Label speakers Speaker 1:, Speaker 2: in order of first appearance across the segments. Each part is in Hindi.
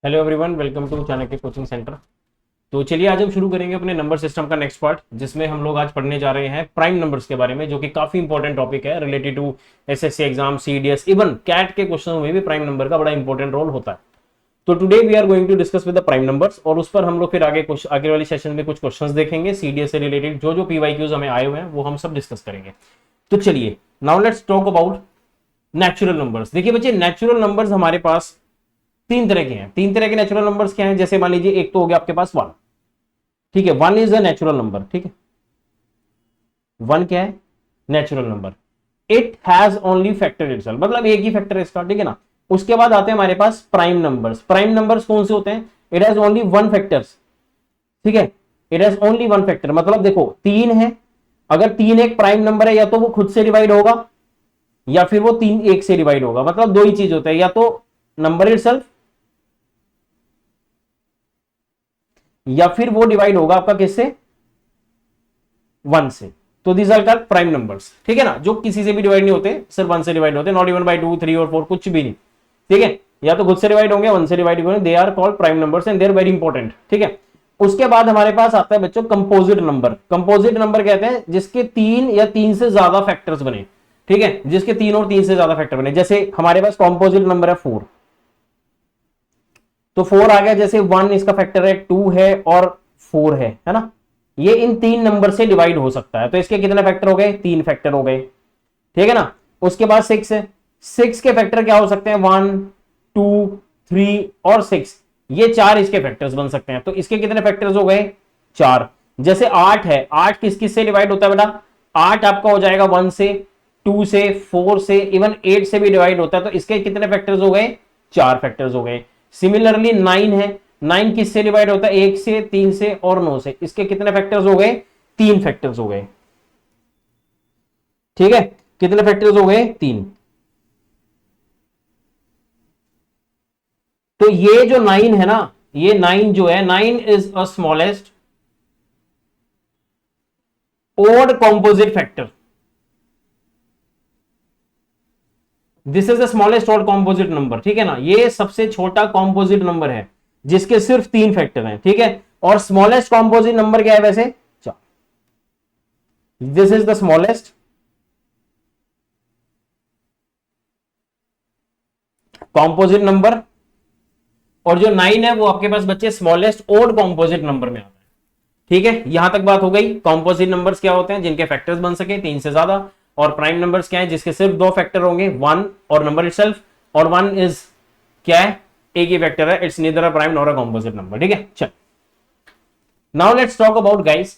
Speaker 1: Hello everyone, welcome to Chanakya coaching centre. तो चलिए आज हम शुरू करेंगे अपने नंबर सिस्टम का नेक्स्ट पार्ट, जिसमें हम लोग आज पढ़ने जा रहे हैं प्राइम नंबर्स के बारे में, जो कि काफी इंपॉर्टेंट टॉपिक है related to SSC exam, CDS, even CAT के क्वेश्चन में भी प्राइम नंबर का बड़ा इंपॉर्टेंट रोल होता है। तो today we are going to discuss with the prime numbers, और उस पर हम लोग फिर आगे वाली सेशन में कुछ क्वेश्चंस देखेंगे सीडीएस से रिलेटेड। जो पीवाईक्यूज हमें आए हुए हैं वो हम सब डिस्कस करेंगे। तो चलिए now let's talk about natural numbers. देखिए बच्चे, नेचुरल नंबर्स हमारे पास तीन तरह के हैं। तीन तरह के नेचुरल नंबर्स क्या हैं? जैसे मान लीजिए एक तो हो गया आपके पास वन, ठीक है, one is a natural number, ठीक है। वन क्या है? Natural number. It has only factor itself, मतलब एक ही फैक्टर है इसका, ठीक है ना। उसके बाद आते हैं हमारे पास प्राइम नंबर्स। प्राइम नंबर्स कौन से होते हैं? It has only one factors, ठीक है। It has only one factor, मतलब देखो तीन है, अगर तीन एक प्राइम नंबर है, या तो वो खुद से डिवाइड होगा या फिर वो तीन एक से डिवाइड होगा। मतलब दो ही चीज होता है, या तो नंबर इटसेल्फ या फिर वो डिवाइड होगा आपका किससे? वन से। तो these are called prime numbers, ठीक है ना, जो किसी से भी डिवाइड नहीं होते, सिर्फ वन से डिवाइड होते, नॉट इवन बाय 2, 3 और 4, कुछ भी नहीं, ठीक है। या तो खुद से डिवाइड होंगे, वन से डिवाइड होंगे, they are called prime numbers and they are very important, ठीक है। उसके बाद हमारे पास आता है बच्चों कंपोजिट नंबर। कंपोजिट नंबर कहते हैं जिसके तीन या तीन से ज्यादा फैक्टर्स बने, ठीक है, जिसके तीन और तीन से ज्यादा फैक्टर बने। जैसे हमारे पास कंपोजिट नंबर है 4, तो 4 आ गया। जैसे 1 इसका फैक्टर है, 2 है और 4 है ना। ये इन तीन नंबर से डिवाइड हो सकता है, तो इसके कितने फैक्टर हो गए? 3 फैक्टर हो गए, ठीक है ना। उसके बाद 6 है, 6 के फैक्टर क्या हो सकते हैं? 1, 2, 3 और 6, ये चार इसके फैक्टर्स बन सकते हैं। तो इसके कितने फैक्टर्स हो गए? 4। जैसे 8 है, 8 किस किस से डिवाइड होता है बेटा? 8 आपका हो जाएगा 1 से, 2 से, 4 से, इवन 8 से भी डिवाइड होता है। तो इसके कितने फैक्टर्स हो गए? 4 फैक्टर्स हो गए। सिमिलरली 9 है, 9 किससे डिवाइड होता है? 1 से, 3 से और 9 से। इसके कितने फैक्टर्स हो गए? 3 फैक्टर्स हो गए, ठीक है। कितने फैक्टर्स हो गए? 3। तो ये जो 9 है ना, ये 9 जो है, 9 is a smallest odd composite factor. This is the smallest odd composite number, ठीक है ना। ये सबसे छोटा कॉम्पोजिट नंबर है जिसके सिर्फ 3 फैक्टर हैं, ठीक है। और स्मॉलेस्ट कॉम्पोजिट नंबर क्या है वैसे? This is the smallest composite number. और जो 9 है वो आपके पास बच्चे स्मॉलेस्ट ओड कॉम्पोजिट नंबर में आता है, ठीक है। यहां तक बात हो गई। कॉम्पोजिट नंबर्स क्या होते हैं? जिनके फैक्टर्स बन सके 3 से ज्यादा। और प्राइम नंबर्स क्या है? जिसके सिर्फ 2 फैक्टर होंगे, 1 और नंबर इटसेल्फ। और 1 इज क्या है? एक ही फैक्टर है, it's neither a prime nor a composite number, ठीक है। चल now let's talk about guys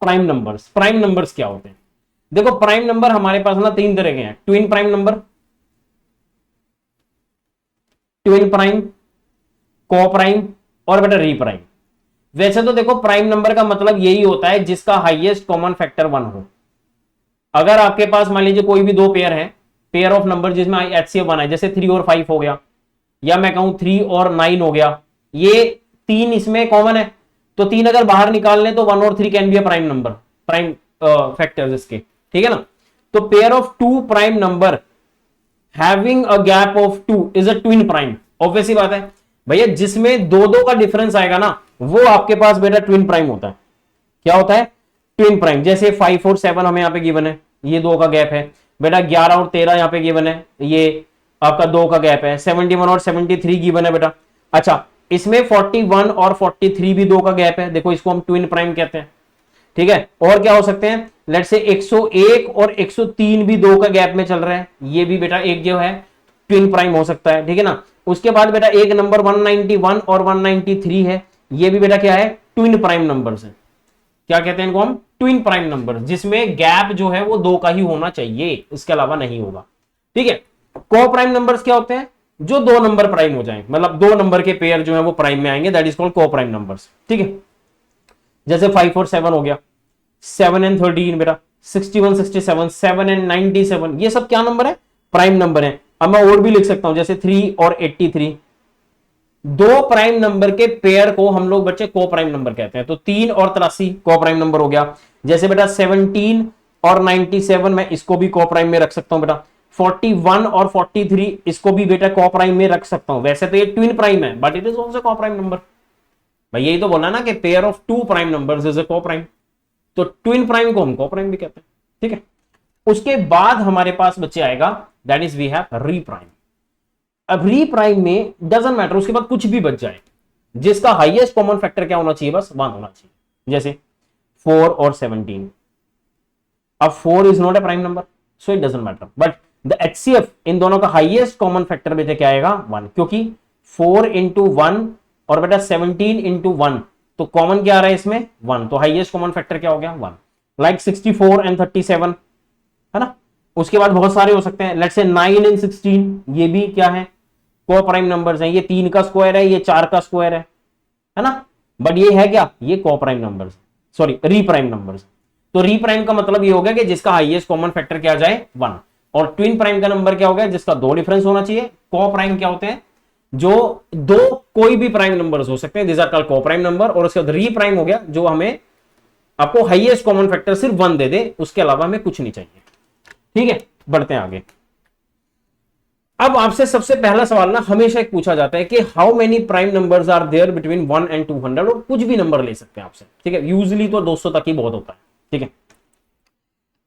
Speaker 1: prime numbers. Prime numbers क्या होते हैं? देखो प्राइम नंबर हमारे पास ना 3 तरह के हैं। Twin prime number, twin prime, को प्राइम और बेटा री प्राइम। वैसे तो देखो प्राइम नंबर का मतलब यही होता है जिसका हाईएस्ट कॉमन फैक्टर 1 हो। अगर आपके पास मान लीजिए कोई भी दो पेयर है, पेयर ऑफ नंबर जिसमें HCF 1 है, जैसे 3 और 5 हो गया, या मैं कहूं 3 और 9 हो गया, ये 3 इसमें कॉमन है, तो 3 अगर बाहर निकाल लें तो 1 और 3 can be a prime number, prime factors इसके, ठीक है ना। तो pair of 2 prime number having a gap of 2 is a twin prime. Obviously बात है भैया, जिसमें दो दो का डिफरेंस आएगा ना, वो आपके पास बेटा ट्विन प्राइम होता है। क्या होता है? Twin prime. जैसे 5 और 7 हमें यहां पे गिवन है, ये 2 का गैप है बेटा। 11 और 13 यहां पे गिवन है, ये आपका 2 का गैप है। 71 और 73 गिवन है बेटा। अच्छा, इसमें 41 और 43 भी 2 का गैप है, देखो इसको हम ट्विन प्राइम कहते हैं, ठीक है। और क्या हो सकते हैं? लेट्स से 101 और 103 भी 2 का गैप में चल रहा है, ये भी बेटा एक जो है ट्विन प्राइम हो सकता है, ठीक है ना। उसके बाद बेटा एक नंबर 191 और 193 है, ये भी बेटा क्या है? ट्विन प्राइम नंबर्स है। क्या कहते हैं इनको हम? ट्विन प्राइम नंबर, जिसमें गैप जो है वो 2 का ही होना चाहिए, इसके अलावा नहीं होगा, ठीक है। को प्राइम नंबर्स क्या होते हैं? जो 2 नंबर प्राइम हो जाए, मतलब 2 नंबर के पेयर जो है वो प्राइम में आएंगे, दैट इज कॉल्ड को प्राइम नंबर्स, ठीक है। जैसे 5 और 7 हो गया, 7 एंड 13 बेटा, 61, 67, 7 एंड 97, ये सब क्या नंबर है? प्राइम नंबर है। अब मैं और भी लिख सकता हूं, जैसे 3 और 83, 2 प्राइम नंबर के पेयर को हम लोग बच्चे को प्राइम नंबर कहते हैं। तो 3 और 83 को प्राइम नंबर हो गया। जैसे बेटा 17 और 97, मैं इसको भी को प्राइम में रख सकता हूं बेटा। 41 और 43 इसको भी बेटा को प्राइम में रख सकता हूं। वैसे तो ये ट्विन प्राइम है but it is also co prime number. भाई यही तो बोला ना कि pair of two prime numbers is a co prime, तो ट्विन प्राइम को हम को प्राइम भी कहते हैं। ठीक है, उसके बाद हमारे पास बच्चे आएगा दैट इज वी हैव री प्राइम। अब री प्राइम में डजंट मैटर उसके बाद कुछ भी बच जाए, जिसका हाईएस्ट कॉमन फैक्टर क्या होना चाहिए, बस 1 होना चाहिए। जैसे 4 और 17, अब 4 is not a prime number so it doesn't matter, but the HCF इन दोनों का हाईएस्ट कॉमन फैक्टर बेटे क्या आएगा 1, क्योंकि 4 इंटू 1 और बेटा 17 इंटू 1 तो कॉमन क्या आ रहा है इसमें 1, तो हाईएस्ट कॉमन फैक्टर क्या हो गया 1। लाइक 64 एंड 37 है ना। उसके बाद बहुत सारे हो सकते हैं, लेट्स से 9 एंड 16 ये भी क्या है को प्राइम नंबर्स हैं, ये 3 का स्क्वायर है ये 4 का स्क्वायर है ना, बट ये है क्या ये को प्राइम नंबर्स, सॉरी री प्राइम नंबर्स। तो री प्राइम का मतलब ये हो गया कि जिसका हाईएस्ट कॉमन फैक्टर क्या आ जाए 1, और ट्विन प्राइम का नंबर क्या हो गया जिसका 2 डिफरेंस होना चाहिए। को प्राइम क्या होते हैं जो 2 कोई भी प्राइम नंबर्स हो सकते हैं, दिस आर कॉल्ड को प्राइम नंबर। और उसके बाद री प्राइम हो गया जो हमें आपको हाईएस्ट कॉमन फैक्टर सिर्फ 1 दे दे, उसके अलावा हमें कुछ नहीं चाहिए। ठीक है, बढ़ते हैं आगे। अब आपसे सबसे पहला सवाल ना हमेशा एक पूछा जाता है कि how many prime numbers are there between 1 and 200, और कुछ भी नंबर ले सकते हैं आपसे। ठीक है, यूजुअली तो 200 तक ही बहुत होता है। ठीक है,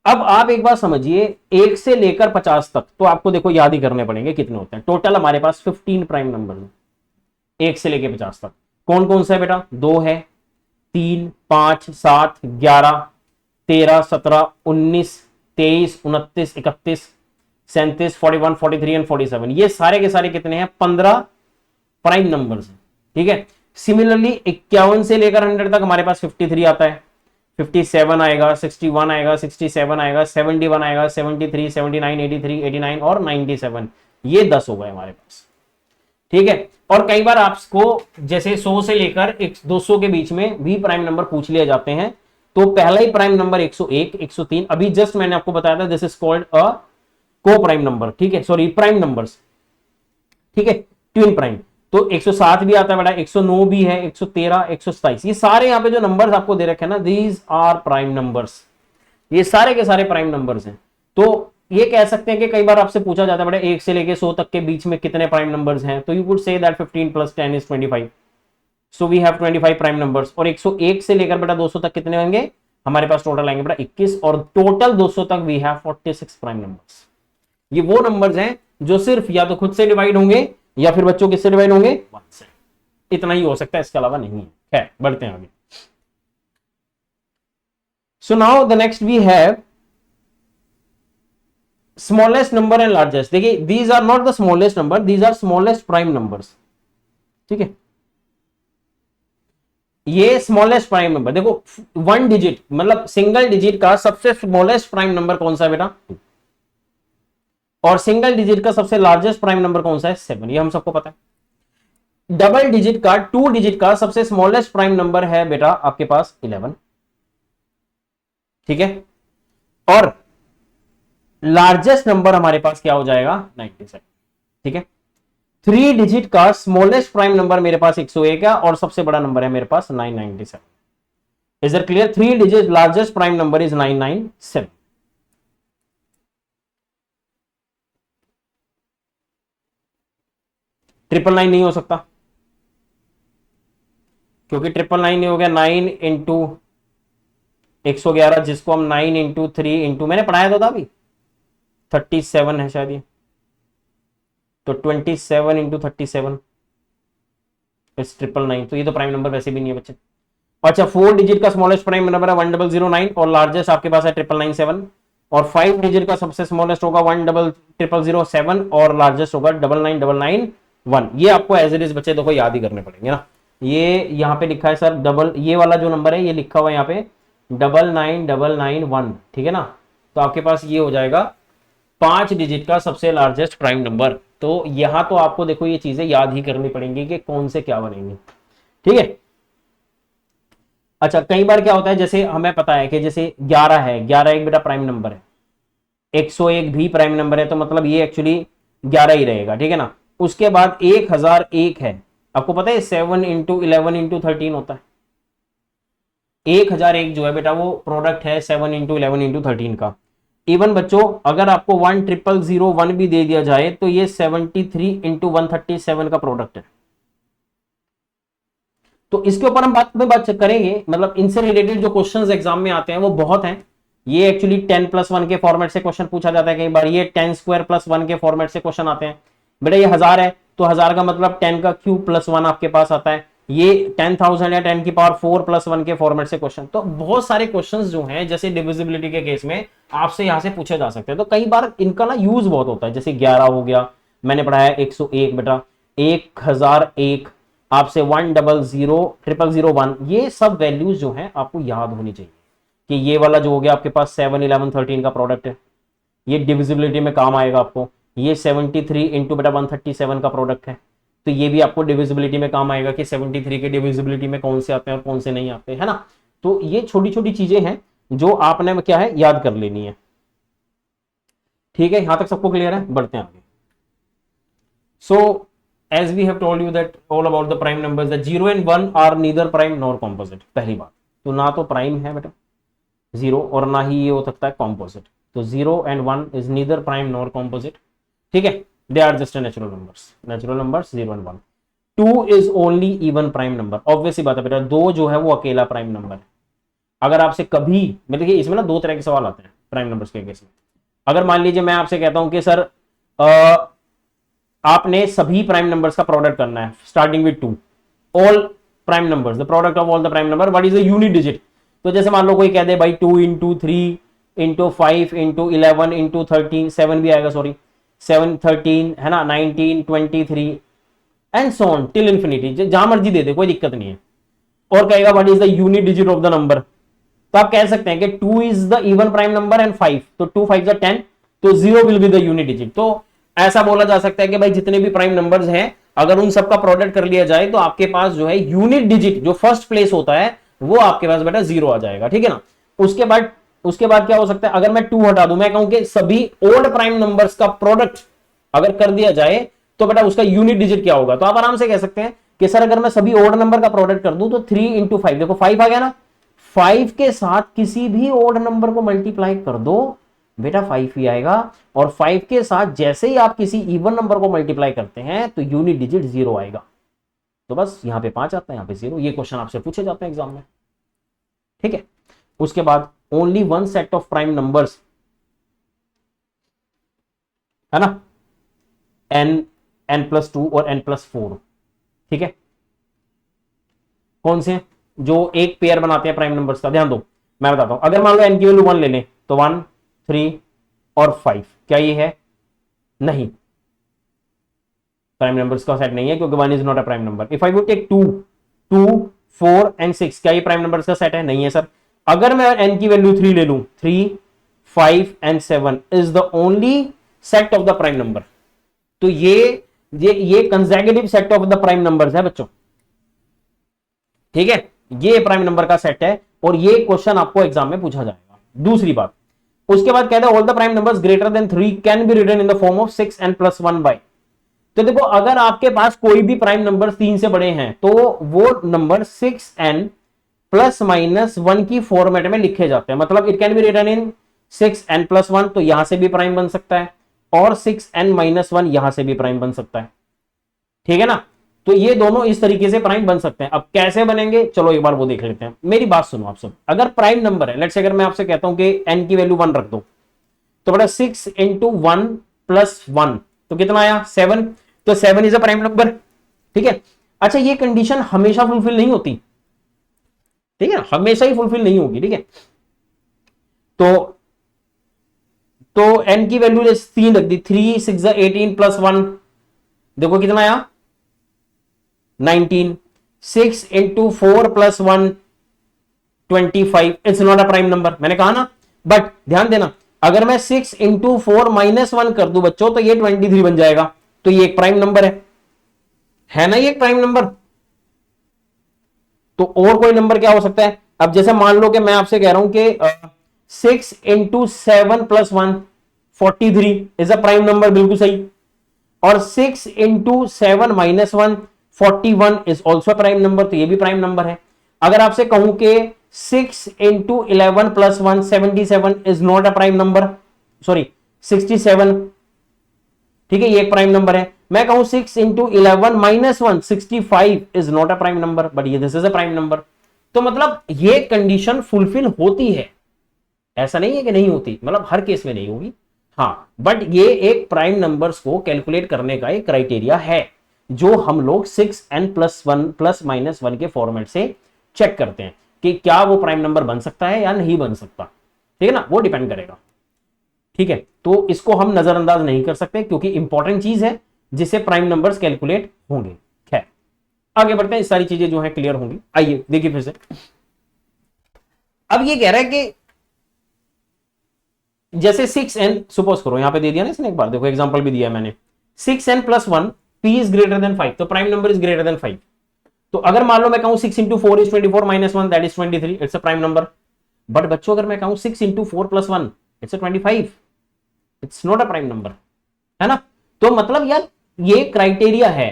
Speaker 1: अब आप एक बात समझिए 1 से लेकर 50 तक तो आपको देखो याद ही करने पड़ेंगे कितने होते हैं। टोटल हमारे पास 15 प्राइम नंबर है 1 से लेकर 50 तक। कौन कौन सा है बेटा, 2 है, 3, 5, 7, 11, 13, 17, 19, 23, 29, 31, 37, 41, 43 एंड 47, ये सारे के सारे कितने हैं 15 प्राइम नंबर्स हैं। ठीक है, सिमिलरली 51 से लेकर 100 तक हमारे पास 53 आता है, 57 आएगा, 61 आएगा, 67 आएगा, 71 आएगा, 73, 79, 83, 89 और 97, ये 10 हो गए हमारे पास। ठीक है, और कई बार आपको जैसे 100 से लेकर 200 के बीच में भी प्राइम नंबर पूछ लिए जाते हैं, तो पहला ही प्राइम नंबर 101, 103 अभी जस्ट मैंने आपको बताया था, this is called a co prime number. ठीक है, सॉरी प्राइम नंबर्स। ठीक है, ट्विन प्राइम। तो 107 भी आता है बेटा, 109 भी है, 113, 127, ये सारे यहां पे जो नंबर्स आपको दे रखे हैं ना, दीज आर प्राइम नंबर्स, ये सारे के सारे प्राइम नंबर्स हैं। तो ये कह सकते हैं कि कई बार आपसे पूछा जाता है बेटा 1 से लेके 100 तक के बीच में कितने प्राइम नंबर्स हैं, तो you would say that 15 plus 10 is 25, so we have 25 prime numbers. और 101 से लेकर बेटा 200 तक कितने होंगे हमारे पास, टोटल आएंगे बेटा 21, और टोटल 200 तक वी हैव 46 प्राइम नंबर्स। ये वो नंबर्स हैं जो सिर्फ या तो खुद से डिवाइड होंगे या फिर बच्चों किससे डिवाइड होंगे 1 से, इतना ही हो सकता है, इसके अलावा नहीं है। बढ़ते हैं आगे। So now the next we have smallest number and largest. देखिए these are not the smallest number, these are smallest prime numbers. ठीक है, ये स्मॉलेस्ट प्राइम नंबर देखो 1 डिजिट मतलब सिंगल डिजिट का सबसे स्मॉलेस्ट प्राइम नंबर कौन सा है बेटा 2, और सिंगल डिजिट का सबसे लार्जेस्ट प्राइम नंबर कौन सा है 7, ये हम सबको पता है। डबल डिजिट का 2 डिजिट का सबसे स्मॉलेस्ट प्राइम नंबर है बेटा आपके पास 11। ठीक है, और लार्जेस्ट नंबर हमारे पास क्या हो जाएगा 97। ठीक है, 3 डिजिट का स्मॉलेस्ट प्राइम नंबर मेरे पास 101 है, और सबसे बड़ा नंबर है मेरे पास 997। Is it clear? 3 digit largest prime number is 997। Triple 9 नहीं हो सकता, क्योंकि ट्रिपल 9 नहीं हो गया 9 इंटू 111, जिसको हम 9 इंटू 3 इंटू मैंने पढ़ाया था अभी 37 है शायद ये, तो 27 इंटू 37 इस 999, तो ये तो प्राइम नंबर वैसे भी नहीं है बच्चे। अच्छा 4 डिजिट का स्मॉलेस्ट प्राइम नंबर है 1009 और लार्जेस्ट आपके पास है 999, और 5 डिजिट का सबसे स्मॉलेस्ट होगा 10007 और लार्जेस्ट होगा 99991। ये आपको एज इट इज बच्चे देखो याद ही करने पड़ेंगे ना। ये यहाँ पे लिखा है सर डबल, ये वाला जो नंबर है ये लिखा हुआ है यहाँ पे 99991। ठीक है ना, तो आपके पास ये हो जाएगा 5 डिजिट का सबसे लार्जेस्ट प्राइम नंबर। तो यहां तो आपको देखो ये चीजें याद ही करनी पड़ेंगी कि कौन से क्या बनेंगे। ठीक है, अच्छा कई बार क्या होता है जैसे हमें पता है कि जैसे 11 है, 11 एक बेटा प्राइम नंबर है, 101 भी प्राइम नंबर है, तो मतलब ये एक्चुअली 11 ही रहेगा। ठीक है ना, उसके बाद 1001 है, आपको पता है 7 इंटू 11 इंटू 13 होता है। 1001 जो है बेटा वो प्रोडक्ट है 7 इंटू 11 इंटू 13 का। इवन बच्चों अगर आपको 1,000,001 भी दे दिया जाए तो ये 73 इंटू 137 का प्रोडक्ट है। तो इसके ऊपर हम बात करेंगे, मतलब इनसे रिलेटेड जो क्वेश्चंस एग्जाम में आते हैं वो बहुत हैं। ये एक्चुअली 10+1 के फॉर्मेट से क्वेश्चन पूछा जाता है कई बार, ये 10² + 1 के फॉर्मेट से क्वेश्चन आते हैं। बेटा ये 1000 है तो 1000 का मतलब 10 का क्यूब प्लस 1 आपके पास आता है। ये 10,000 या 10⁴ + 1 के फॉर्मेट से क्वेश्चन। तो बहुत सारे क्वेश्चंस जो हैं जैसे डिविजिबिलिटी के केस में आपसे यहां से पूछे जा सकते हैं। तो कई बार इनका ना यूज बहुत होता है, जैसे 11 हो गया, मैंने पढ़ाया 101 बेटा, 1001, आपसे 100,000,001, ये सब वैल्यूज जो हैं आपको याद होनी चाहिए कि ये वाला जो हो गया आपके पास 7, 11, 13 का प्रोडक्ट है, ये डिविजिबिलिटी में काम आएगा आपको। ये 73 इंटू बेटा 137 का प्रोडक्ट है, तो ये भी आपको डिविजिबिलिटी में काम आएगा कि 73 के डिविजिबिलिटी में कौन से आते हैं और कौन से नहीं आते, है ना। तो ये छोटी छोटी चीजें हैं जो आपने क्या है याद कर लेनी है। ठीक है, यहां तक सबको क्लियर है, बढ़ते हैं आगे। सो as we have told you that all about the prime numbers, that 0 and 1 are neither prime nor composite। पहली बात तो ना तो प्राइम है बेटा 0 और ना ही ये हो सकता है कॉम्पोजिट। तो 0 and 1 is neither prime nor composite। ठीक है, they are just a natural numbers 0 and 1। 2 is only even prime number। Obviously बात है बेटा, 2 जो है वो अकेला प्राइम नंबर है। अगर आपसे कभी, मैं देखिए इसमें ना दो तरह के सवाल आते हैं प्राइम नंबर्स के केस में। अगर मान लीजिए मैं आपसे कहता हूं कि सर आपने सभी प्राइम नंबर्स का प्रोडक्ट करना है starting with 2, all prime numbers, the product of all the prime number, what is the unit digit. तो जैसे मान लो कोई कह दे भाई 2 इंटू 3 इंटू 5 इंटू 11 इंटू 13, 7 भी आएगा, सॉरी 7, 13 है ना, 19, 23 and so on till infinity, जहां मर्जी दे दे कोई दिक्कत नहीं है। और कहेगा what is the unit digit of the number. तो आप कह सकते हैं कि 2 is the even prime number and 5, तो 2 5 10, तो 0 will be the unit digit. तो ऐसा बोला जा सकता है कि भाई जितने भी प्राइम नंबर्स हैं अगर उन सबका प्रोडक्ट कर लिया जाए तो आपके पास जो है यूनिट डिजिट जो फर्स्ट प्लेस होता है वो आपके पास बेटा 0 आ जाएगा। ठीक है ना। उसके बाद क्या हो सकता है, अगर मैं 2 हटा दूं, मैं कहूं कि सभी ओड प्राइम नंबर्स का प्रोडक्ट अगर कर दिया जाए तो बेटा उसका यूनिट डिजिट क्या होगा। तो आप आराम से कह सकते हैं कि सर अगर मैं सभी ओड नंबर का प्रोडक्ट कर दूं तो 3 इंटू 5, देखो 5 आ गया ना, 5 के साथ किसी भी ओड नंबर को मल्टीप्लाई कर दो बेटा 5 ही आएगा। और 5 के साथ जैसे ही आप किसी इवन नंबर को मल्टीप्लाई करते हैं तो यूनिट डिजिट 0 आएगा। तो बस यहां पे 5 आता है, यहां पे 0। ये क्वेश्चन आपसे पूछे जाते हैं एग्जाम में। ठीक है, उसके बाद only one set of prime numbers, है ना, n, n+2 और n+4। ठीक है, कौन से जो एक पेयर बनाते हैं प्राइम नंबर्स का, ध्यान दो मैं बताता हूं। अगर मान लो n की वैल्यू 1 ले लें तो 1, 3 और 5, क्या ये है? नहीं, प्राइम नंबर्स का सेट नहीं है क्योंकि 1 is not a prime number. If I would take 2, 4 and 6, क्या ये प्राइम नंबर्स का सेट है? नहीं है सर। अगर मैं n की वैल्यू 3 ले लूं, 3, 5 and 7 is the only set of the prime number. तो ये consecutive set of the prime numbers है बच्चों। ठीक है, ये प्राइम नंबर का सेट है और ये क्वेश्चन आपको एग्जाम में पूछा जाएगा। दूसरी बात, उसके बाद कहता है all the prime numbers greater than 3 can be written in the form of 6n+1 by. तो देखो अगर आपके पास कोई भी प्राइम नंबर 3 से बड़े हैं तो वो नंबर 6n+-1 की फॉर्मेट में लिखे जाते हैं। मतलब it can be written in 6n+1, तो यहां से भी प्राइम बन सकता है और 6n-1 यहां से भी प्राइम बन सकता है। ठीक है ना। तो ये दोनों इस तरीके से प्राइम बन सकते हैं। अब कैसे बनेंगे चलो एक बार वो देख लेते हैं। मेरी बात सुनो आप सब, अगर प्राइम नंबर है, लेट्स से अगर मैं आपसे कहता हूं कि n की वैल्यू 1 रख दो, तो बेटा 6 इंटू 1 + 1 तो कितना आया? 7। तो 7 इज अ प्राइम नंबर। ठीक है। अच्छा, ये कंडीशन हमेशा फुलफिल नहीं होती, ठीक है, हमेशा ही फुलफिल नहीं होगी। ठीक है, तो n की वैल्यू 3 रख दी, 3 6 18 + 1 देखो कितना आया? 19। 6 into 4 + 1 25। It's not a prime number, मैंने कहा ना। बट ध्यान देना, अगर मैं 6 इंटू 4 - 1 कर दूं बच्चों तो ये 23 बन जाएगा। तो ये एक प्राइम नंबर है ना, ये एक प्राइम नंबर। तो और कोई नंबर क्या हो सकता है? अब जैसे मान लो कि मैं आपसे कह रहा हूं कि 6 into 7 + 1 43 is a prime number, बिल्कुल सही। और 6 into 7 - 1 41 is also prime number, तो ये भी प्राइम नंबर है। अगर आपसे कहूं कि 6 into 11 + 1 77 is not a prime number, sorry 67, ठीक है, ये एक प्राइम नंबर है। मैं कहूं 6 into 11 minus 1 65 is not a prime number, but ये this is a prime number. तो मतलब ये कंडीशन फुलफिल होती है, ऐसा नहीं है कि नहीं होती, मतलब हर केस में नहीं होगी, हाँ, बट ये एक प्राइम नंबर्स को कैलकुलेट करने का एक क्राइटेरिया है जो हम लोग 6n+1 प्लस माइनस 1 के फॉर्मेट से चेक करते हैं कि क्या वो प्राइम नंबर बन सकता है या नहीं बन सकता, ठीक है ना, वो डिपेंड करेगा, ठीक है। तो इसको हम नजरअंदाज नहीं कर सकते क्योंकि इंपॉर्टेंट चीज है जिससे प्राइम नंबर्स कैलकुलेट होंगे। खैर आगे बढ़ते हैं, इस सारी चीजें जो है क्लियर होंगी। आइए देखिए फिर से, अब ये कह रहा है कि जैसे 6n सपोज करो, यहां पे दे दिया ना इसने, एक बार देखो एग्जांपल भी दिया है मैंने, 6n+1 p is greater than 5, तो prime number is greater than 5। तो अगर मान लो मैं कहूं 6 into 4 is 24 minus 1 that is 23, it's a prime number. But बच्चों अगर मैं कहूं 6 into 4 plus 1 it's a 25, it's not a prime number, है ना। तो मतलब यार ये क्राइटेरिया है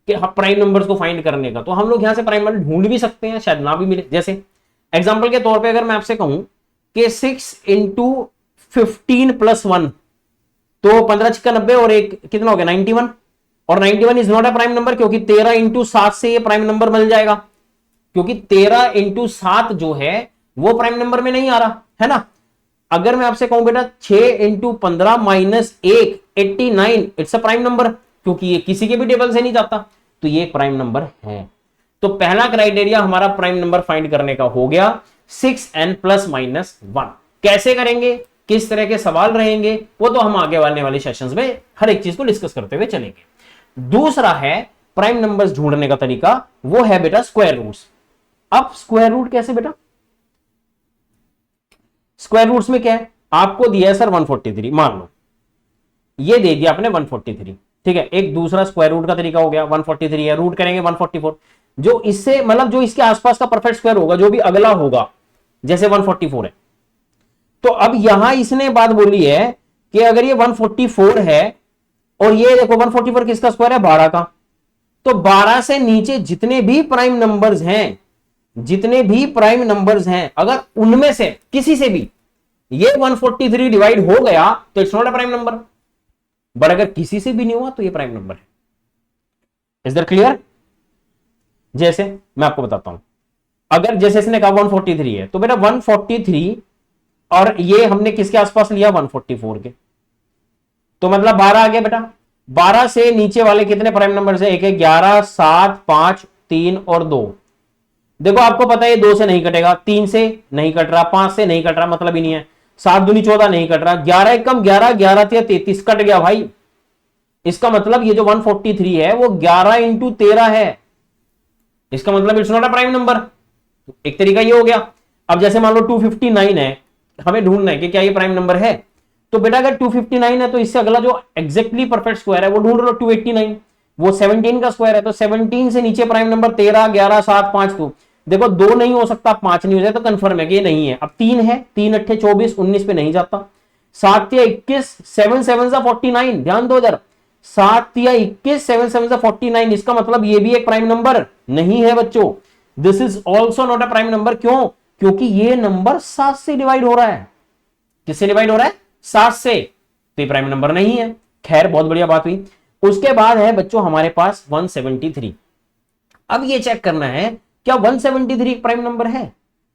Speaker 1: कि प्राइम नंबर्स को फाइंड करने का, तो हम लोग यहां से प्राइम नंबर ढूंढ भी सकते हैं, शायद ना भी मिले। जैसे एग्जांपल के तौर पे अगर मैं आपसे कहूं कि 6 इंटू 15+1, तो 15 छिक्का 90 और एक कितना हो गया 91, और 91 is not a prime number क्योंकि 13 इंटू 7 से ये प्राइम नंबर मिल जाएगा, क्योंकि 13 इंटू 7 जो है वो प्राइम नंबर में नहीं आ रहा है ना। अगर मैं आपसे कहूं बेटा 6 into 15 minus 1 89, it's a prime number क्योंकि ये किसी के भी टेबल से नहीं जाता, तो ये प्राइम नंबर है। तो पहला क्राइटेरिया हमारा प्राइम नंबर फाइंड करने का हो गया 6n+-1। कैसे करेंगे, किस तरह के सवाल रहेंगे, वो तो हम आगे वाले सेशंस में हर एक चीज को डिस्कस करते हुए चलेंगे। दूसरा है प्राइम नंबर्स ढूंढने का तरीका, वो है बेटा स्क्वायर रूट्स। अब स्क्वायर रूट कैसे बेटा, स्क्वायर रूट्स में क्या है, आपको दिया है सर 143, मान लो ये दे दिया आपने 143, ठीक है। एक दूसरा स्क्वायर रूट का तरीका हो गया, 143 है, रूट करेंगे 144, जो इससे मतलब जो इसके आसपास का परफेक्ट स्क्वायर होगा, जो भी अगला होगा, जैसे 144 है। तो अब यहां इसने बात बोली है कि अगर ये 144 है और ये देखो 144 किसका स्क्वायर है, 12 का, तो 12 से नीचे जितने भी प्राइम नंबर्स हैं, जितने भी प्राइम नंबर्स हैं, अगर उनमें से किसी से भी ये 143 डिवाइड हो गया तो it's not a prime number, but अगर किसी से भी नहीं हुआ तो ये प्राइम नंबर है। Is that clear. जैसे मैं आपको बताता हूं, अगर जैसे इसने कहा 143 है, तो बेटा 143 और ये हमने किसके आसपास लिया 144 के, तो मतलब 12 आ गया बेटा। 12 से नीचे वाले कितने प्राइम नंबर है, एक है 11, 7, 5, 3 और 2। देखो आपको पता है ये 2 से नहीं कटेगा, 3 से नहीं कट रहा, 5 से नहीं कट रहा, मतलब ही नहीं है, 7 दूनी 14 नहीं कट रहा, 11 एकम 11, 11 तिया 33 कट गया भाई। इसका मतलब ये जो 143 है वो 11 इंटू 13 है, इसका मतलब it's not a prime number. एक तरीका ये हो गया। अब जैसे मान लो 259 है, हमें ढूंढना है कि क्या ये प्राइम नंबर है, तो बेटा अगर 259 है तो इससे अगला जो एग्जैक्टली परफेक्ट स्क्वायर है वो ढूंढ लो 289, वो 17 का स्क्वायर है, तो 17 से नीचे प्राइम नंबर 13, 11, 7, 5, 2। देखो 2 नहीं हो सकता, 5 नहीं हो जाए तो कंफर्म है कि ये नहीं है। अब 3 है, 3 अट्ठे 24, 19 पे नहीं जाता, 7 या 21, 7 7 49, ध्यान दो इधर, 7 या 21, 7 7 49, इसका मतलब ये भी एक प्राइम नंबर नहीं है बच्चों। This is also not a prime number, क्यों, क्योंकि ये नंबर 7 से डिवाइड हो रहा है। किससे डिवाइड हो रहा है, 7 से, तो ये प्राइम नंबर नहीं है। खैर बहुत बढ़िया बात हुई। उसके बाद है बच्चों हमारे पास 173। अब ये चेक करना है क्या 173 एक प्राइम नंबर है,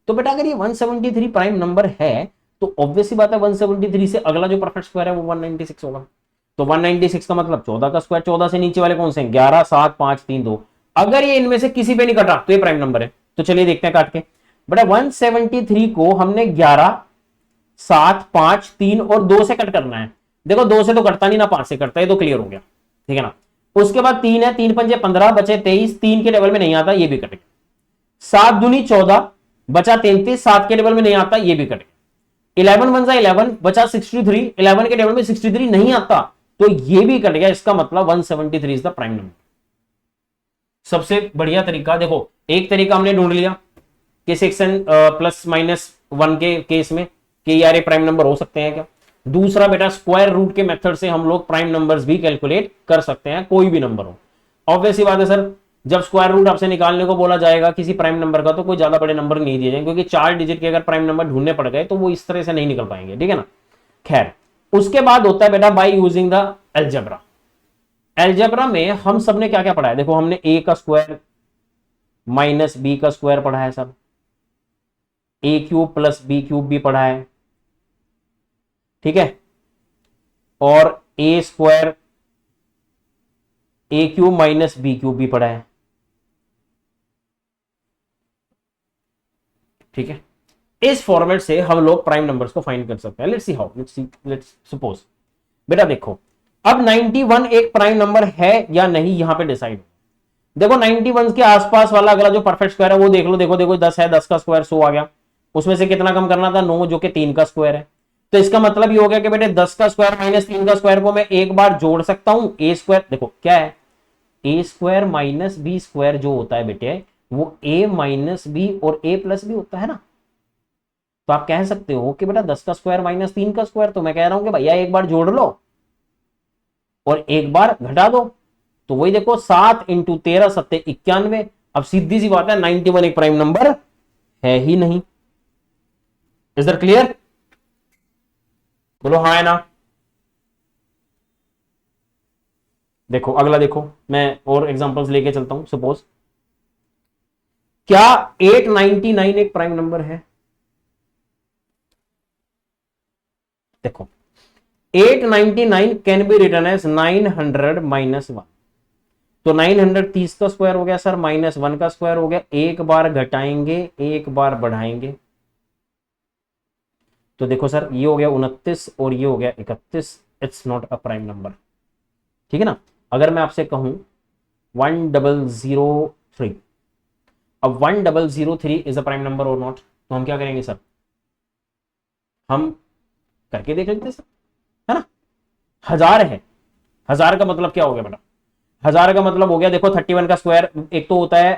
Speaker 1: तो बेटा अगर ये 173 प्राइम नंबर है तो ऑब्वियस सी बात है 173 से अगला जो परफेक्ट स्क्वायर है वो 196 होगा। तो 196 का मतलब 14 का स्क्वायर, 14 से नीचे वाले कौन से हैं, 11, 7, 5, 3, 2। अगर ये इनमें से किसी पे नहीं कटा तो ये प्राइम नंबर है। तो चलिए देखते हैं काट के, बेटा 173 को हमने 11, 7, 5, 3 और 2 से कट करना है। देखो 2 से तो कटता नहीं ना, 5 से कटता है, तो क्लियर हो गया, ठीक है ना। उसके बाद 3 है, 3 पंजे 15 बचे 23, 3 के लेवल में नहीं आता, ये भी कट गया। 7 दूनी 14 बचा 33, 7 के लेवल में नहीं आता, ये भी कट गया। 11 वन जा 11 बचा 63, 11 के लेवल में 63 नहीं आता, तो ये भी कट गया। इसका मतलब 173 इज द प्राइम नंबर। सबसे बढ़िया तरीका देखो, एक तरीका हमने ढूंढ लिया कि 6n+-1 के केस में कि यार ये प्राइम नंबर हो सकते हैं क्या। दूसरा बेटा स्क्वायर रूट के मेथड से हम लोग प्राइम नंबर्स भी कैलकुलेट कर सकते हैं, कोई भी नंबर हो। ऑब्वियस ही बात है सर, जब स्क्वायर रूट आपसे निकालने को बोला जाएगा किसी प्राइम नंबर का तो कोई ज्यादा बड़े नंबर नहीं दिए जाएंगे, क्योंकि 4 डिजिट के अगर प्राइम नंबर ढूंढने पड़ गए तो वो इस तरह से नहीं निकल पाएंगे, ठीक है ना। खैर उसके बाद होता है बेटा by using the algebra. Algebra में हम सबने क्या क्या पढ़ा है, देखो हमने ए का स्क्वायर माइनस बी का स्क्वायर पढ़ा है सब, ए क्यूब प्लस बी क्यूब भी पढ़ा है, ठीक है, और ए स्क्वायर ए क्यूब माइनस बी क्यूब भी पढ़ा है, ठीक है। इस फॉर्मेट से हम लोग प्राइम नंबर्स को फाइंड कर सकते हैं। Let's see how, let's suppose बेटा देखो अब 91 एक प्राइम नंबर है या नहीं यहां पे डिसाइड। देखो 91 के आसपास वाला अगला जो परफेक्ट स्क्वायर है वो देख लो, देखो देखो 10 है, 10 का स्क्वायर 100 आ गया, उसमें से कितना कम करना था 9 जो कि 3 का स्क्वायर है। तो इसका मतलब ये हो गया कि बेटे 10 का स्क्वायर माइनस 3 का स्क्वायर को मैं एक बार जोड़ सकता हूं, ए स्क्वायर देखो क्या है, ए स्क्वायर माइनस बी स्क्वायर जो होता है बेटे वो ए माइनस बी और ए प्लस बी होता है ना। तो आप कह सकते हो कि बेटा 10 का स्क्वायर माइनस 3 का स्क्वायर, तो मैं कह रहा हूं कि भैया एक बार जोड़ लो और एक बार घटा दो। तो वही देखो 7 इंटू 13 सत्ते 91। अब सीधी सी बात है 91 एक प्राइम नंबर है ही नहीं। Is that clear? बोलो हाँ है ना। देखो अगला देखो, मैं और एग्जांपल्स लेके चलता हूं। सपोज क्या 899 एक प्राइम नंबर है? देखो 899 can be written as 900 minus 1। तो 930 का स्क्वायर हो गया सर, माइनस 1 का स्क्वायर हो गया, एक बार घटाएंगे एक बार बढ़ाएंगे। तो देखो सर ये हो गया 29 और ये हो गया 31। It's not a prime number, ठीक है ना। अगर मैं आपसे कहूं 1003, अब 1003 इज अ प्राइम नंबर और नॉट, तो हम क्या करेंगे सर, हम करके देख लेते सर, है ना। 1000 है, 1000 का मतलब क्या हो गया बेटा, 1000 का मतलब हो गया देखो 31 का स्क्वायर एक तो होता है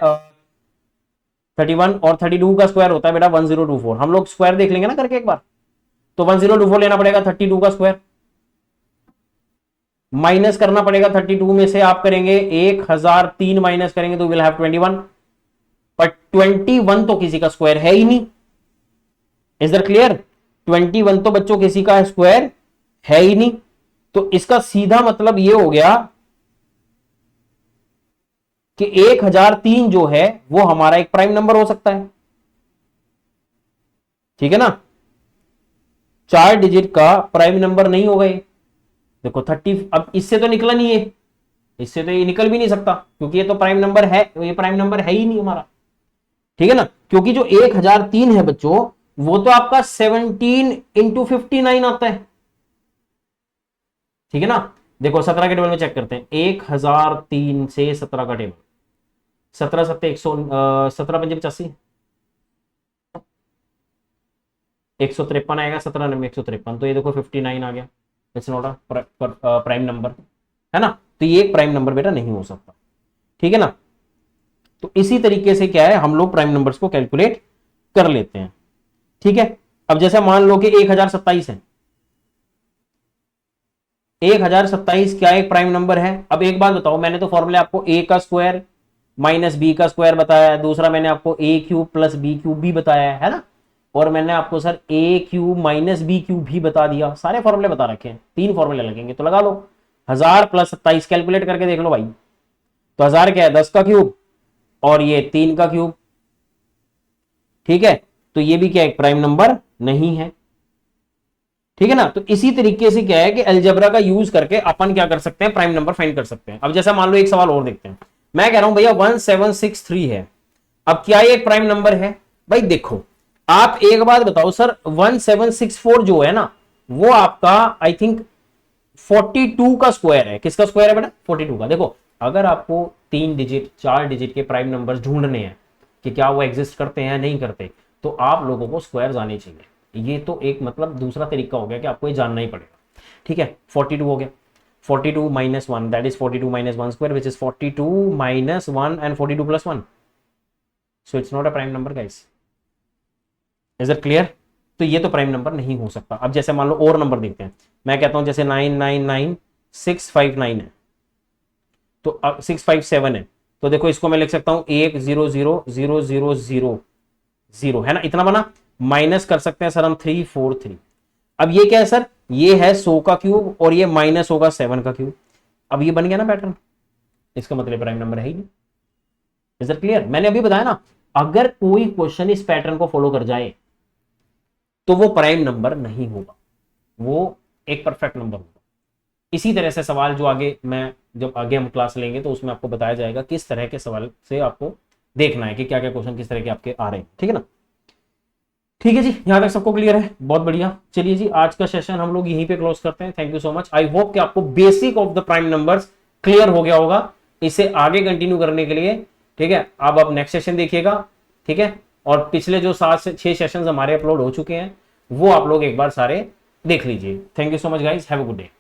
Speaker 1: 31 और 32 का स्क्वायर होता है बेटा 1024। हम लोग स्क्वायर देख लेंगे ना करके एक बार। तो 1024 लेना पड़ेगा 32 का स्क्वायर, माइनस करना पड़ेगा 32 में से, आप करेंगे 1003 माइनस करेंगे तो विल हैव 21। पर 21 तो किसी का स्क्वायर है ही नहीं। Is that clear? 21 तो बच्चों किसी का स्क्वायर है ही नहीं। तो इसका सीधा मतलब यह हो गया कि 1003 जो है वो हमारा एक प्राइम नंबर हो सकता है, ठीक है ना। 4 डिजिट का प्राइम नंबर नहीं होगा ये। देखो 30, अब इससे तो निकला नहीं है, इससे तो ये निकल भी नहीं सकता क्योंकि ये तो प्राइम नंबर है, ये प्राइम नंबर है ही नहीं हमारा, ठीक है ना। क्योंकि जो 1003 है बच्चों वो तो आपका 17 इंटू 59 आता है, ठीक है ना। देखो 17 के टेबल में चेक करते हैं, 1003 से 17 का टेबल, 17 सत्ते 100, 17 पंजे 85, 153 आएगा, 17 नंबर 153, तो ये देखो 59 आ गया। It's not a prime number, है ना। तो ये एक प्राइम नंबर बेटा नहीं हो सकता, ठीक है ना। तो इसी तरीके से क्या है हम लोग प्राइम नंबर्स को कैलकुलेट कर लेते हैं, ठीक है। अब जैसे मान लो कि 1027 है, 1027 क्या एक प्राइम नंबर है? अब एक बात बताओ, मैंने तो फॉर्मूला आपको ए का स्क्वायर माइनस बी का स्क्वायर बताया है, दूसरा मैंने आपको ए क्यूब प्लस बी क्यूब भी बताया है ना, और मैंने आपको सर ए क्यूब माइनस बी क्यूब भी बता दिया, सारे फॉर्मूले बता रखे हैं। 3 फॉर्मूले लगेंगे तो लगा लो 1000 प्लस 27 कैलकुलेट करके देख लो भाई। तो 1000 क्या है 10 का क्यूब और ये 3 का क्यूब, ठीक है। तो ये भी क्या एक प्राइम नंबर नहीं है, ठीक है ना। तो इसी तरीके से क्या है कि अलजेब्रा का यूज करके अपन क्या कर सकते हैं प्राइम नंबर फाइंड कर सकते हैं। अब जैसा मान लो एक सवाल और देखते हैं, मैं कह रहा हूं भैया 1763 है, अब क्या ये एक प्राइम नंबर है? भाई देखो आप एक बात बताओ सर, 1764 जो है ना वो आपका आई थिंक 42 का स्क्वायर है। किसका स्क्वायर है बेटा? 42 का। देखो अगर आपको 3 डिजिट 4 डिजिट के प्राइम नंबर्स ढूंढने हैं कि क्या वो एग्जिस्ट करते हैं या नहीं करते, तो आप लोगों को स्क्वायर आने चाहिए। ये तो एक मतलब दूसरा तरीका हो गया कि आपको ये जानना ही पड़ेगा, ठीक है। 42 हो गया, 42 minus 1 that is 42 minus 1 square which is 42 minus 1 and 42 plus 1, so it's not a prime number guys. Is it clear? तो ये तो प्राइम नंबर नहीं हो सकता। अब जैसे मान लो और नंबर देखते हैं, मैं कहता हूं जैसे 999659 है, तो अब 657 है, तो देखो इसको मैं लिख सकता हूं 100000 है ना, इतना बना। माइनस कर सकते हैं सर हम 343। अब ये क्या है सर? ये है 100 का क्यूब और ये माइनस होगा 7 का क्यूब। अब ये बन गया ना पैटर्न, इसका मतलब प्राइम नंबर है ही नहीं। Is it clear? मैंने अभी बताया ना, अगर कोई क्वेश्चन इस पैटर्न को फॉलो कर जाए तो वो प्राइम नंबर नहीं होगा, वो एक परफेक्ट नंबर होगा। इसी तरह से सवाल जो आगे मैं जब आगे हम क्लास लेंगे तो उसमें आपको बताया जाएगा किस तरह के सवाल से आपको देखना है कि क्या क्या क्वेश्चन किस तरह के आपके आ रहे हैं। ठीक है ना? ठीक है जी, यहां तक सबको क्लियर है? बहुत बढ़िया। चलिए जी, आज का सेशन हम लोग यहीं पे क्लोज करते हैं। Thank you so much. I hope कि आपको basic of the prime numbers clear हो गया होगा। इसे आगे कंटिन्यू करने के लिए, ठीक है, अब आप नेक्स्ट सेशन देखिएगा। ठीक है, और पिछले जो 7 से 6 सेशन हमारे अपलोड हो चुके हैं वो आप लोग एक बार सारे देख लीजिए। Thank you so much guys, have a good day.